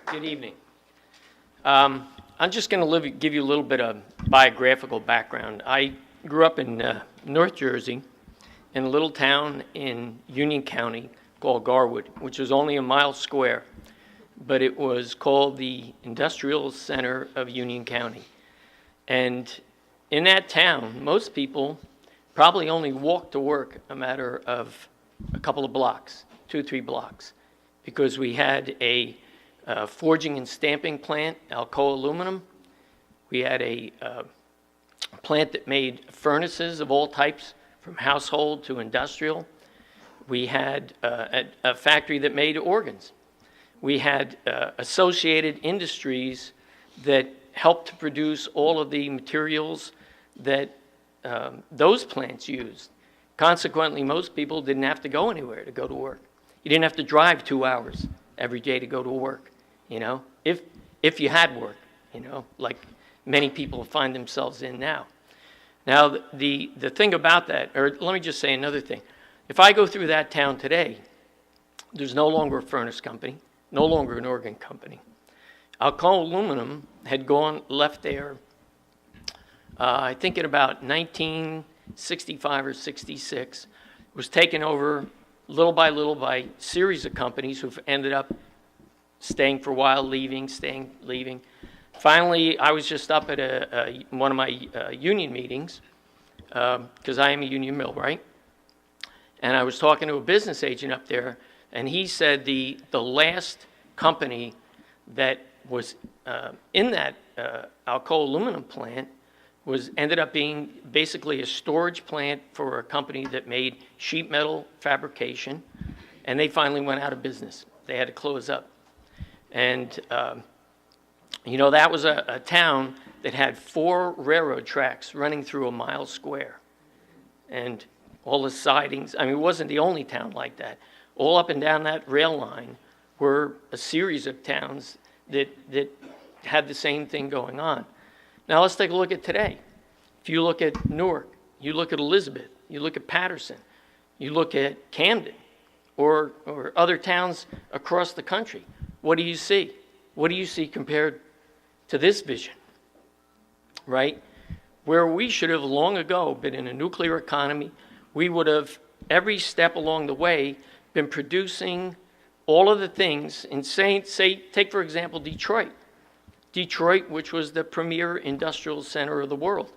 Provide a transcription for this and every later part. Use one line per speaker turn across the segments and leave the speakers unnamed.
Good evening. I'm just going to give you a little bit of biographical background. I grew up in North Jersey in a little town in Union County called Garwood, which was only a mile square, but it was called the Industrial Center of Union County. And in that town, most people probably only walked to work a matter of a couple of blocks, 2 or 3 blocks, because we had a forging and stamping plant, Alcoa Aluminum. We had a plant that made furnaces of all types, from household to industrial. We had a factory that made organs. We had associated industries that helped to produce all of the materials that those plants used. Consequently, most people didn't have to go anywhere to go to work. You didn't have to drive 2 hours every day to go to work, if you had work, like many people find themselves in now. Now, the thing about that, or let me just say another thing. If I go through that town today, there's no longer a furnace company, no longer an organ company. Alcoa Aluminum had left there, I think in about 1965 or 66, was taken over little by a series of companies who've ended up staying for a while, leaving. Finally, I was just up at one of my union meetings, because I am a union millwright, and I was talking to a business agent up there, and he said the last company that was in that Alcoa Aluminum plant ended up being basically a storage plant for a company that made sheet metal fabrication, and they finally went out of business. They had to close up. And, that was a town that had 4 railroad tracks running through a mile square. And all the sidings, it wasn't the only town like that. All up and down that rail line were a series of towns that had the same thing going on. Now let's take a look at today. If you look at Newark, you look at Elizabeth, you look at Patterson, you look at Camden, or other towns across the country, what do you see? What do you see compared to this vision, right? Where we should have long ago been in a nuclear economy, we would have, every step along the way, been producing all of the things, and take for example Detroit. Detroit, which was the premier industrial center of the world,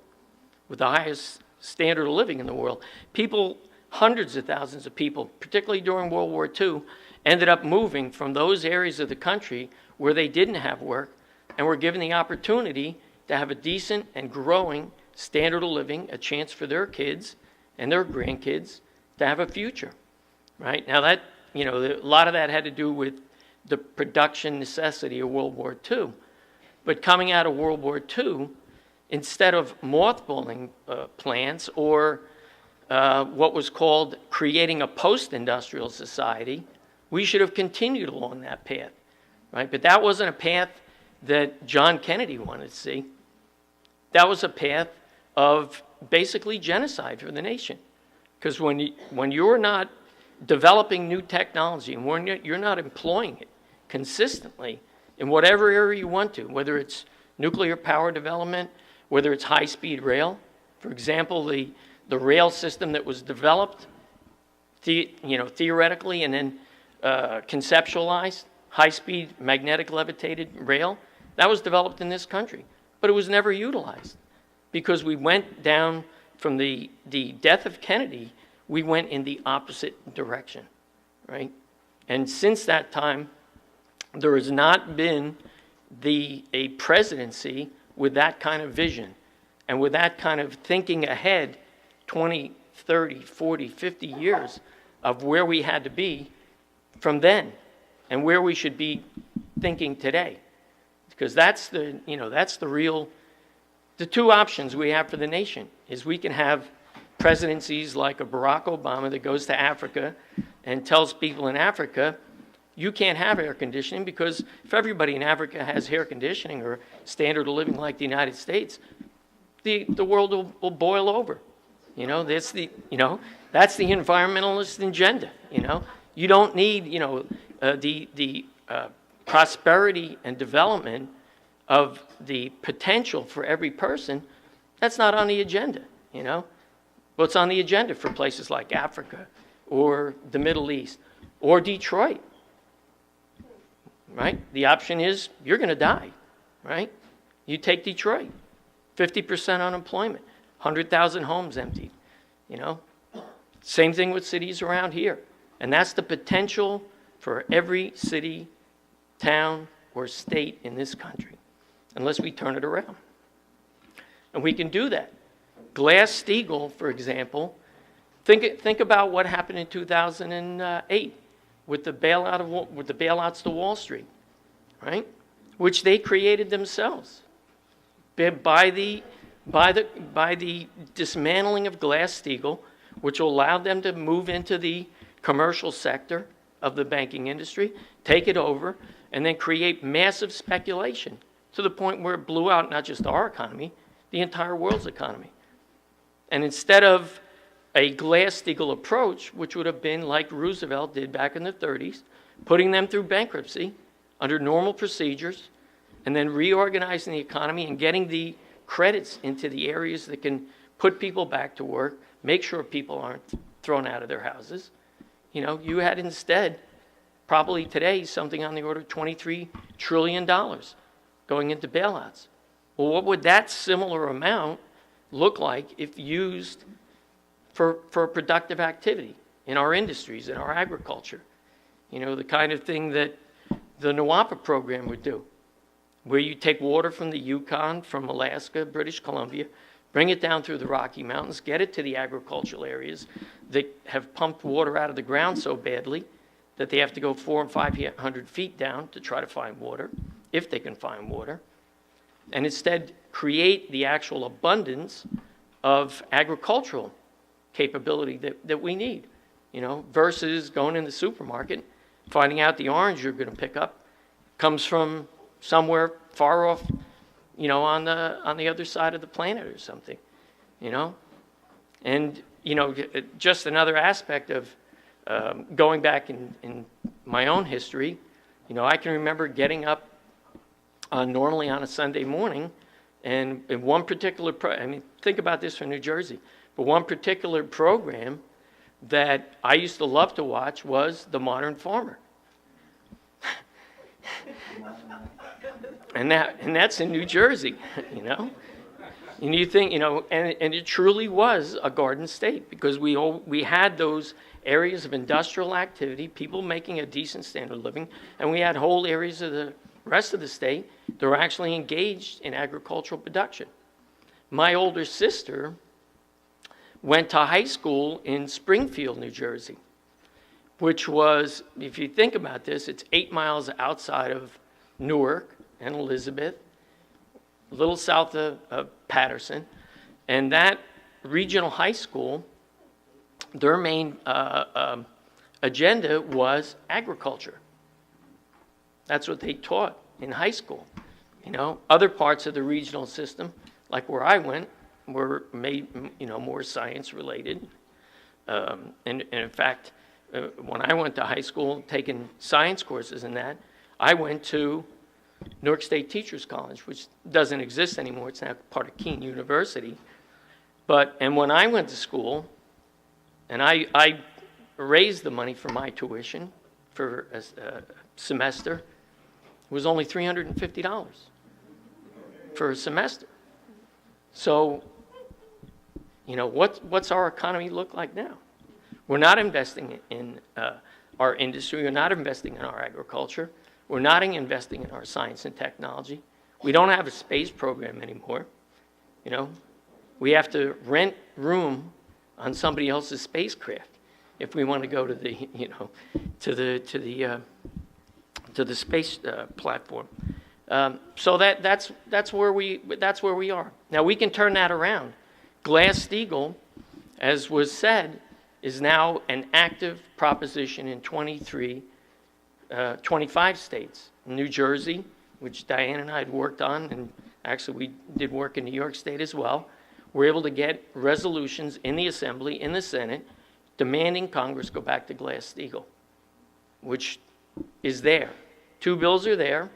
with the highest standard of living in the world. People, hundreds of thousands of people, particularly during World War II, ended up moving from those areas of the country where they didn't have work and were given the opportunity to have a decent and growing standard of living, a chance for their kids and their grandkids to have a future, right? Now that, a lot of that had to do with the production necessity of World War II. But coming out of World War II, instead of mothballing plants or what was called creating a post-industrial society, we should have continued along that path, right? But that wasn't a path that John Kennedy wanted to see. That was a path of basically genocide for the nation. Because when you're not developing new technology and when you're not employing it consistently in whatever area you want to, whether it's nuclear power development, whether it's high-speed rail. For example, the rail system that was developed, theoretically and then conceptualized, high-speed magnetic levitated rail, that was developed in this country, but it was never utilized because we went down from the death of Kennedy, we went in the opposite direction, right? And since that time, there has not been a presidency with that kind of vision and with that kind of thinking ahead 20, 30, 40, 50 years of where we had to be from then and where we should be thinking today. Because that's the two options we have for the nation is we can have presidencies like a Barack Obama that goes to Africa and tells people in Africa, you can't have air conditioning because if everybody in Africa has air conditioning or standard of living like the United States, the world will boil over. That's the environmentalist agenda. You don't need the prosperity and development of the potential for every person, that's not on the agenda, you know? What's on the agenda for places like Africa or the Middle East or Detroit, right? The option is you're going to die, right? You take Detroit, 50% unemployment, 100,000 homes emptied, you know? Same thing with cities around here. And that's the potential for every city, town, or state in this country, unless we turn it around. And we can do that. Glass-Steagall, for example, think about what happened in 2008 with the bailouts to Wall Street, right? Which they created themselves by the dismantling of Glass-Steagall, which allowed them to move into the commercial sector of the banking industry, take it over, and then create massive speculation to the point where it blew out not just our economy, the entire world's economy. And instead of a Glass-Steagall approach, which would have been like Roosevelt did back in the 30s, putting them through bankruptcy under normal procedures, and then reorganizing the economy and getting the credits into the areas that can put people back to work, make sure people aren't thrown out of their houses. You know, you had instead, probably today, something on the order of $23 trillion going into bailouts. Well, what would that similar amount look like if used for productive activity in our industries, in our agriculture? You know, the kind of thing that the NWAPA program would do, where you take water from the Yukon, from Alaska, British Columbia, bring it down through the Rocky Mountains, get it to the agricultural areas that have pumped water out of the ground so badly that they have to go 400 and 500 feet down to try to find water, if they can find water, and instead create the actual abundance of agricultural capability that we need, you know, versus going in the supermarket, finding out the orange you're going to pick up comes from somewhere far off, you know, on the other side of the planet or something, you know. And, you know, just another aspect of going back in my own history, you know, I can remember getting up normally on a Sunday morning, and in one particular, think about this for New Jersey, but one particular program that I used to love to watch was The Modern Farmer. And that's in New Jersey, you know. And you think, you know, and it truly was a garden state, because we had those areas of industrial activity, people making a decent standard of living, and we had whole areas of the rest of the state that were actually engaged in agricultural production. My older sister went to high school in Springfield, New Jersey, which was, if you think about this, it's 8 miles outside of Newark and Elizabeth, a little south of Patterson. And that regional high school, their main agenda was agriculture. That's what they taught in high school. You know, other parts of the regional system, like where I went, were made, you know, more science related. And in fact, when I went to high school, taking science courses in that, I went to Newark State Teachers College, which doesn't exist anymore. It's now part of Keene University. And when I went to school, and I raised the money for my tuition for a semester, it was only $350 for a semester. So, you know, what's our economy look like now? We're not investing in our industry. We're not investing in our agriculture. We're not investing in our science and technology. We don't have a space program anymore. You know, we have to rent room on somebody else's spacecraft if we want to go to the, you know, to the space platform. So that's where we are. Now we can turn that around. Glass-Steagall, as was said, is now an active proposition in 25 states. New Jersey, which Diane and I had worked on, and actually we did work in New York State as well, we're able to get resolutions in the Assembly, in the Senate, demanding Congress go back to Glass-Steagall, which is there Two bills are there.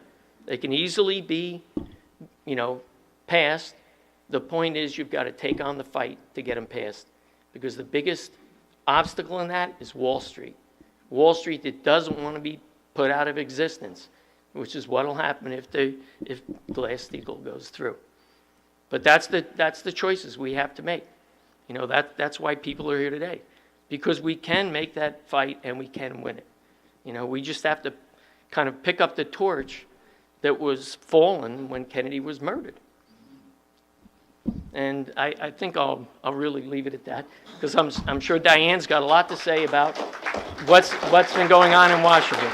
They can easily be, passed. The point is you've got to take on the fight to get them passed, because the biggest obstacle in that is Wall Street. Wall Street that doesn't want to be put out of existence, which is what will happen if Glass-Steagall goes through. But that's the choices we have to make. That's why people are here today, because we can make that fight and we can win it. We just have to kind of pick up the torch that was fallen when Kennedy was murdered. And I think I'll really leave it at that, because I'm sure Diane's got a lot to say about what's been going on in Washington.